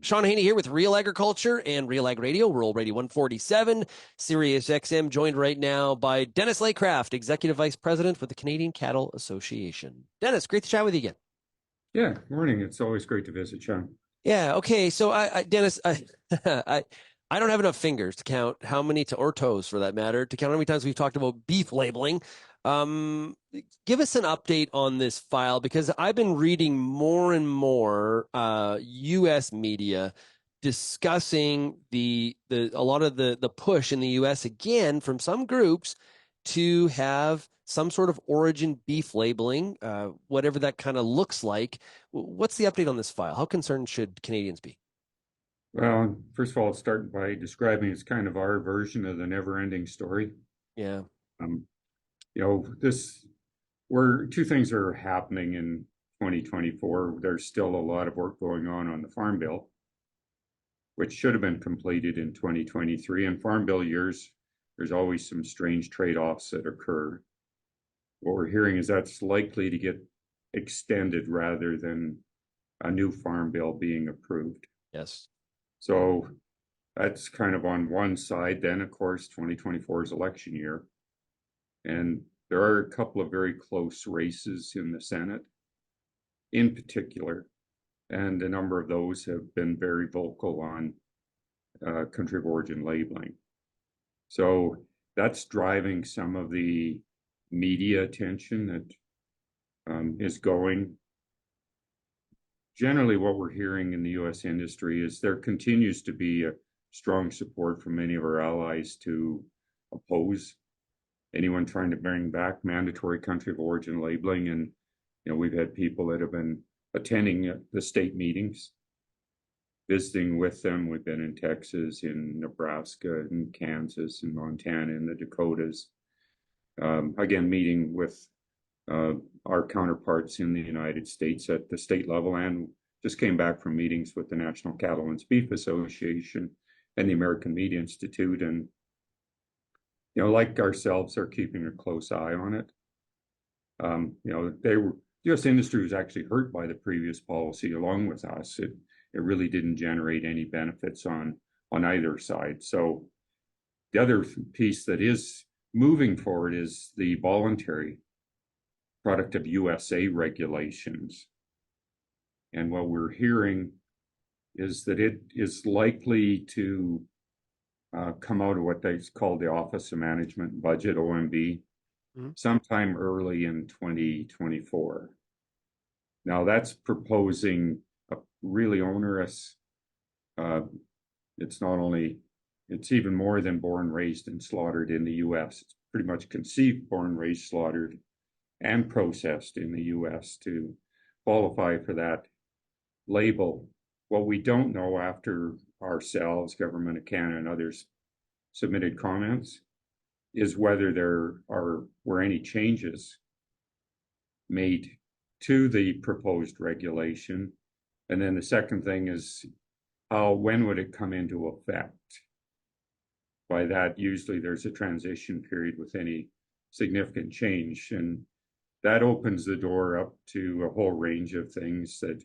Sean Haney here with Real Agriculture and Real Ag Radio, Rural Radio 147, Sirius XM, joined right now by Dennis Laycraft, Executive Vice President with the Canadian Cattle Association. Dennis, great to chat with you again. Yeah, morning. It's always great to visit, Sean. Yeah, okay. So, Dennis, I don't have enough fingers to count how many, or toes for that matter, to count how many times we've talked about beef labeling. Um, Give us an update on this file because I've been reading more and more U.S. media discussing a lot of the push in the U.S. again from some groups to have some sort of origin beef labeling, whatever that kind of looks like. What's the update on this file? How concerned should Canadians be? Well, first of all, I'll start by describing it's kind of our version of the never-ending story. Yeah. Um, this where two things are happening in 2024. There's still a lot of work going on the Farm Bill, which should have been completed in 2023. In Farm Bill years, there's always some strange trade-offs that occur. What we're hearing is that's likely to get extended rather than a new Farm Bill being approved. Yes. So that's kind of on one side. Then, of course, 2024 is election year. And there are a couple of very close races in the Senate in particular. And a number of those have been very vocal on country of origin labeling. So that's driving some of the media attention that is going. Generally, what we're hearing in the U.S. industry is there continues to be a strong support from many of our allies to oppose anyone trying to bring back mandatory country of origin labeling. And, we've had people that have been attending the state meetings, visiting with them. We've been in Texas, in Nebraska, in Kansas, in Montana, in the Dakotas. Again, meeting with our counterparts in the United States at the state level, and just came back from meetings with the National Cattlemen's Beef Association and the American Meat Institute. And, like ourselves, are keeping a close eye on it. The U.S. industry was actually hurt by the previous policy along with us. It really didn't generate any benefits on either side. So the other piece that is moving forward is the voluntary product of USA regulations. And what we're hearing is that it is likely to come out of what they call the Office of Management and Budget, OMB, sometime early in 2024. Now that's proposing a really onerous, it's even more than born, raised, and slaughtered in the US. It's pretty much conceived, born, raised, slaughtered, and processed in the US to qualify for that label. What we don't know after ourselves, Government of Canada, and others submitted comments is whether there were any changes made to the proposed regulation. And then the second thing is when would it come into effect? By that, usually there's a transition period with any significant change. And that opens the door up to a whole range of things that,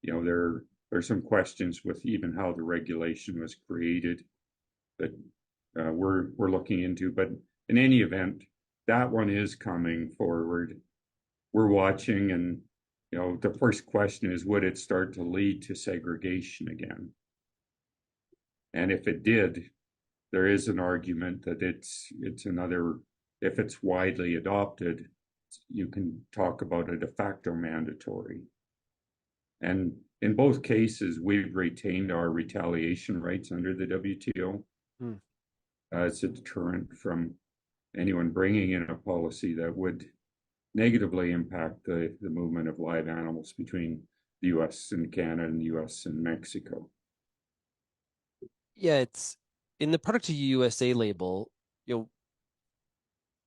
there are some questions with even how the regulation was created that we're looking into. But in any event, that one is coming forward. We're watching, and the first question is, would it start to lead to segregation again? And if it did, there is an argument that it's another, if it's widely adopted, you can talk about a de facto mandatory. And in both cases, we've retained our retaliation rights under the WTO as a deterrent from anyone bringing in a policy that would negatively impact the movement of live animals between the U.S. and Canada and the U.S. and Mexico. Yeah, it's in the product of USA label,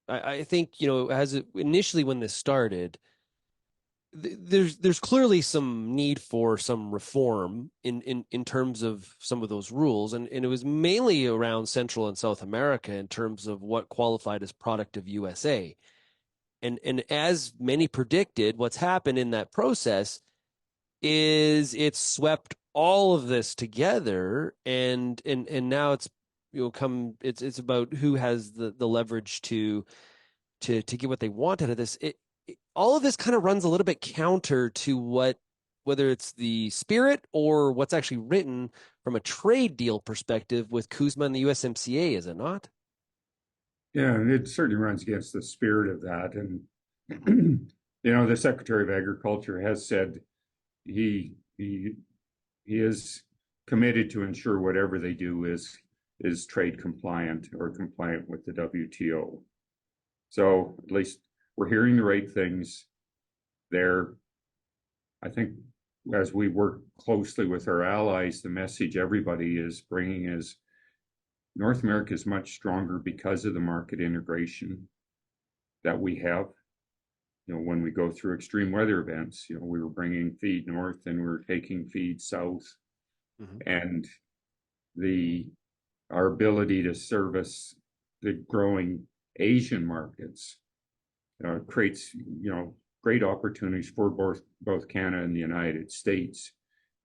I think, initially when this started, there's clearly some need for some reform in terms of some of those rules. And it was mainly around Central and South America in terms of what qualified as product of USA. And as many predicted, what's happened in that process is it's swept all of this together, and now it's come it's about who has the leverage to get what they want out of this. All of this kind of runs a little bit counter to whether it's the spirit or what's actually written from a trade deal perspective with Kuzma and the USMCA, is it not? Yeah, and it certainly runs against the spirit of that. And the Secretary of Agriculture has said he he is committed to ensure whatever they do is trade compliant or compliant with the WTO. So at least we're hearing the right things there. I think as we work closely with our allies, the message everybody is bringing is North America is much stronger because of the market integration that we have. When we go through extreme weather events, we were bringing feed north and we were taking feed south, Mm-hmm. and the our ability to service the growing Asian markets creates great opportunities for both Canada and the United States.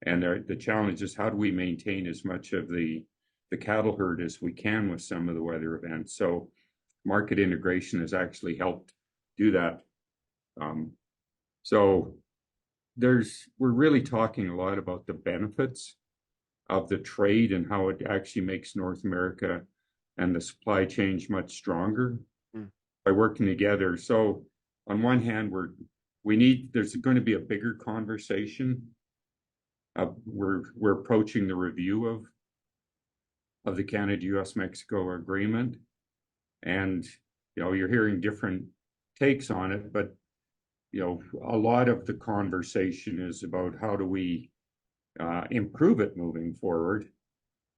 And the challenge is how do we maintain as much of the cattle herd as we can with some of the weather events. So market integration has actually helped do that. So we're really talking a lot about the benefits of the trade and how it actually makes North America and the supply chain much stronger Mm. by working together. So on one hand, there's going to be a bigger conversation. We're approaching the review of the Canada-US-Mexico agreement, and you're hearing different takes on it, but a lot of the conversation is about how do we improve it moving forward?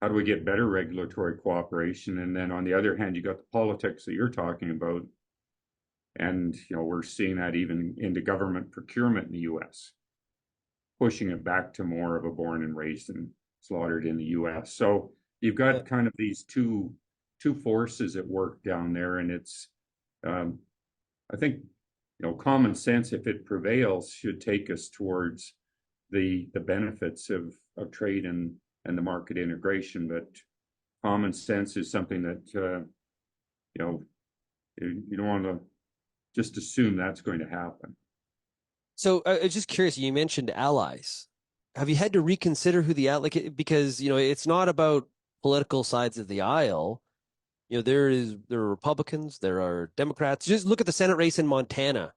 How do we get better regulatory cooperation? And then on the other hand, you got the politics that you're talking about. And, we're seeing that even into government procurement in the US, pushing it back to more of a born and raised and slaughtered in the US. So you've Yeah. got kind of these two forces at work down there. And it's, I think, common sense, if it prevails, should take us towards the benefits of trade and the market integration. But common sense is something that you don't want to just assume that's going to happen. So I was just curious, you mentioned allies. Have you had to reconsider who the like because it's not about political sides of the aisle. There are Republicans, there are Democrats. Just look at the Senate race in Montana.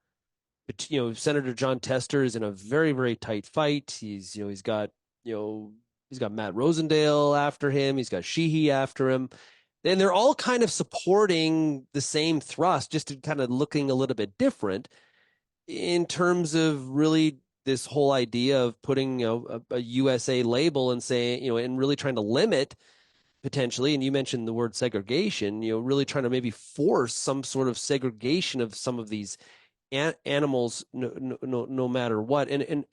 But, Senator John Tester is in a very, very tight fight. He's got Matt Rosendale after him. He's got Sheehy after him. And they're all kind of supporting the same thrust, just kind of looking a little bit different in terms of really this whole idea of putting, a USA label and saying, and really trying to limit potentially, and you mentioned the word segregation, really trying to maybe force some sort of segregation of some of these animals, no matter what. And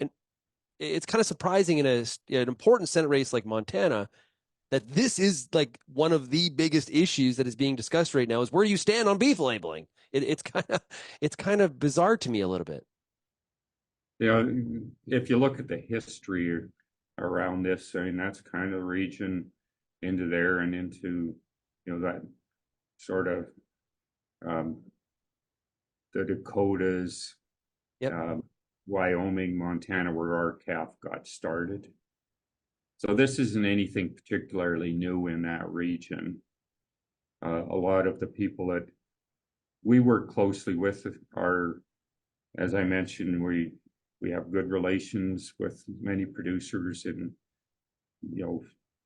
it's kind of surprising in an important Senate race like Montana that this is like one of the biggest issues that is being discussed right now is where you stand on beef labeling. It's kind of bizarre to me a little bit. If you look at the history around this, I mean, that's kind of the region into there and into, that sort of um, the Dakotas, Yep. Wyoming, Montana, where our calf got started. So this isn't anything particularly new in that region. A lot of the people that we work closely with as I mentioned, we have good relations with many producers in,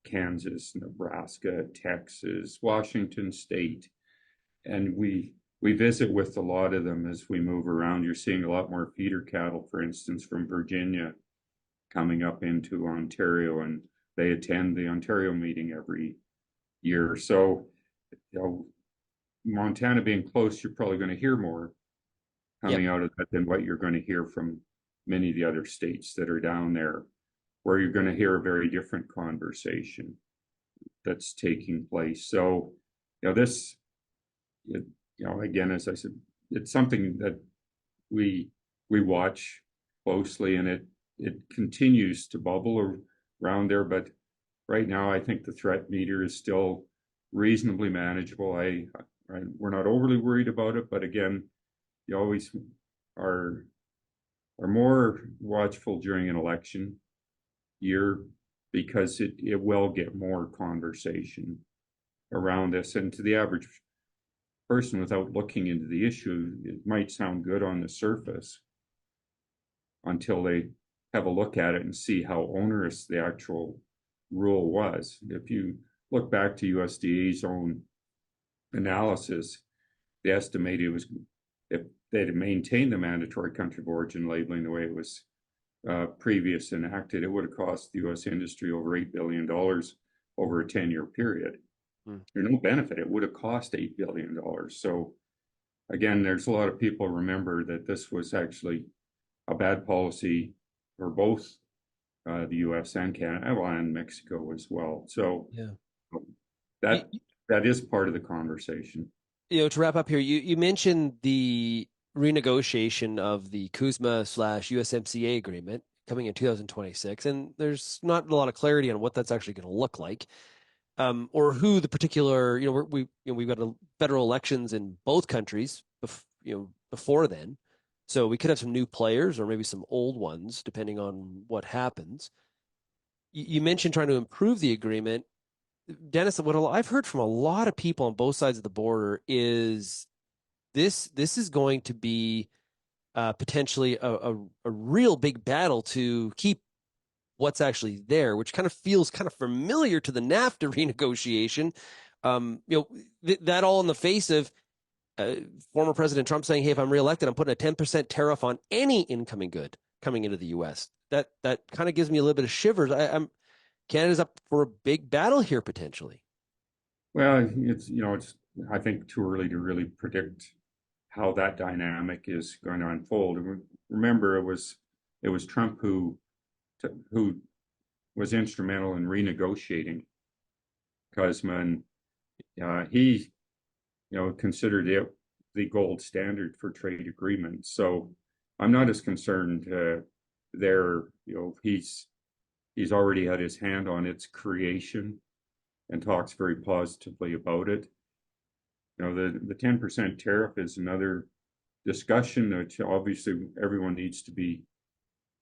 Kansas, Nebraska, Texas, Washington State, and we visit with a lot of them as we move around. You're seeing a lot more feeder cattle, for instance, from Virginia coming up into Ontario, and they attend the Ontario meeting every year. So, Montana being close, you're probably going to hear more Yep. coming out of that than what you're going to hear from many of the other states that are down there, where you're going to hear a very different conversation that's taking place. So, this, again, as I said, it's something that we watch closely, and it continues to bubble. around there. But right now, I think the threat meter is still reasonably manageable. We're not overly worried about it, but again, you always are more watchful during an election year because it will get more conversation around this. And to the average person, without looking into the issue, it might sound good on the surface until they have a look at it and see how onerous the actual rule was. If you look back to USDA's own analysis, they estimated it was, if they'd maintained the mandatory country of origin labeling the way it was previous enacted, it would have cost the U.S. industry over $8 billion over a 10-year period. Mm. There's no benefit. It would have cost $8 billion. So again, there's a lot of people remember that this was actually a bad policy for both the U.S. and Canada, and Mexico as well. So Yeah. You, that that is part of the conversation. to wrap up here, you mentioned the renegotiation of the CUSMA/USMCA agreement coming in 2026, and there's not a lot of clarity on what that's actually going to look like, or who the particular, we've got federal elections in both countries, before then, so we could have some new players or maybe some old ones depending on what happens. You mentioned trying to improve the agreement. Dennis, what I've heard from a lot of people on both sides of the border is this is going to be potentially a real big battle to keep what's actually there, which kind of feels kind of familiar to the NAFTA renegotiation. That all in the face of former President Trump saying, "Hey, if I'm reelected, I'm putting a 10% tariff on any incoming good coming into the U.S." That kind of gives me a little bit of shivers. Canada's up for a big battle here potentially. Well, it's I think too early to really predict how that dynamic is going to unfold. Remember, it was Trump who was instrumental in renegotiating CUSMA, and he considered it the gold standard for trade agreements. So I'm not as concerned there. He's already had his hand on its creation and talks very positively about it. The 10% tariff is another discussion that obviously everyone needs to be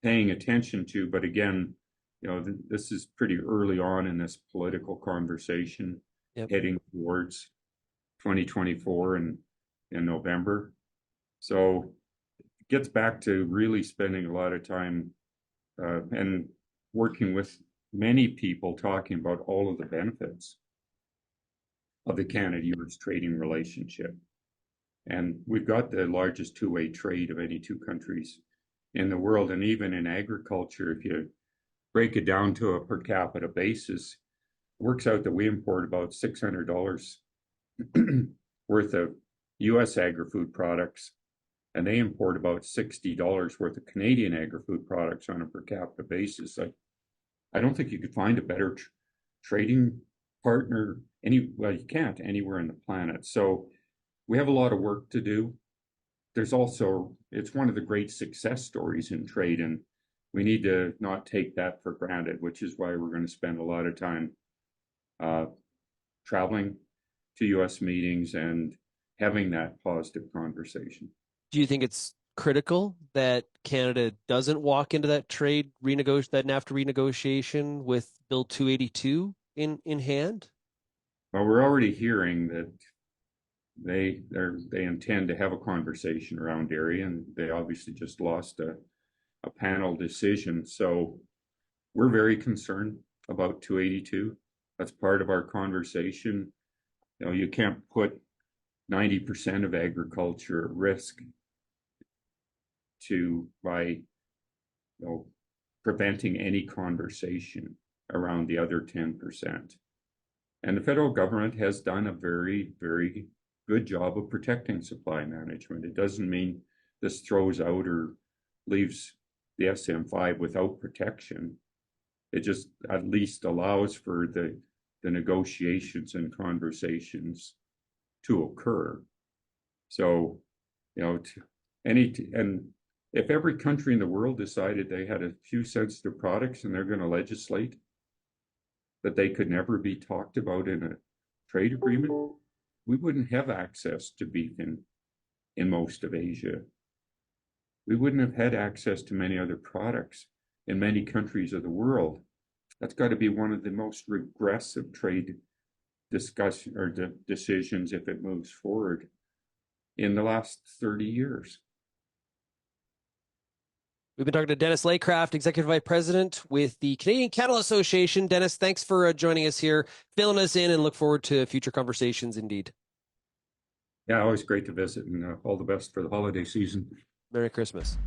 paying attention to. But again, this is pretty early on in this political conversation, Yep. heading towards 2024 and in November. So it gets back to really spending a lot of time and working with many people talking about all of the benefits of the Canada-US trading relationship. And we've got the largest two-way trade of any two countries in the world. And even in agriculture, if you break it down to a per capita basis, it works out that we import about $600 worth of US agri-food products, and they import about $60 worth of Canadian agri-food products on a per capita basis. I don't think you could find a better trading partner well, you can't anywhere on the planet. So we have a lot of work to do. It's one of the great success stories in trade, and we need to not take that for granted, which is why we're going to spend a lot of time traveling to US meetings and having that positive conversation. Do you think it's critical that Canada doesn't walk into that that NAFTA renegotiation with Bill 282 in hand? Well, we're already hearing that they intend to have a conversation around dairy, and they obviously just lost a panel decision. So we're very concerned about 282. That's part of our conversation. You can't put 90% of agriculture at risk by preventing any conversation around the other 10%. And the federal government has done a very, very good job of protecting supply management. It doesn't mean this throws out or leaves the SM5 without protection. It just at least allows for the negotiations and conversations to occur. So, and if every country in the world decided they had a few sensitive products and they're going to legislate that they could never be talked about in a trade agreement, we wouldn't have access to beef in most of Asia. We wouldn't have had access to many other products in many countries of the world. That's got to be one of the most regressive trade discussion or decisions if it moves forward in the last 30 years. We've been talking to Dennis Laycraft, Executive Vice President with the Canadian Cattle Association. Dennis, thanks for joining us here, filling us in, and look forward to future conversations indeed. Yeah, always great to visit, and all the best for the holiday season. Merry Christmas.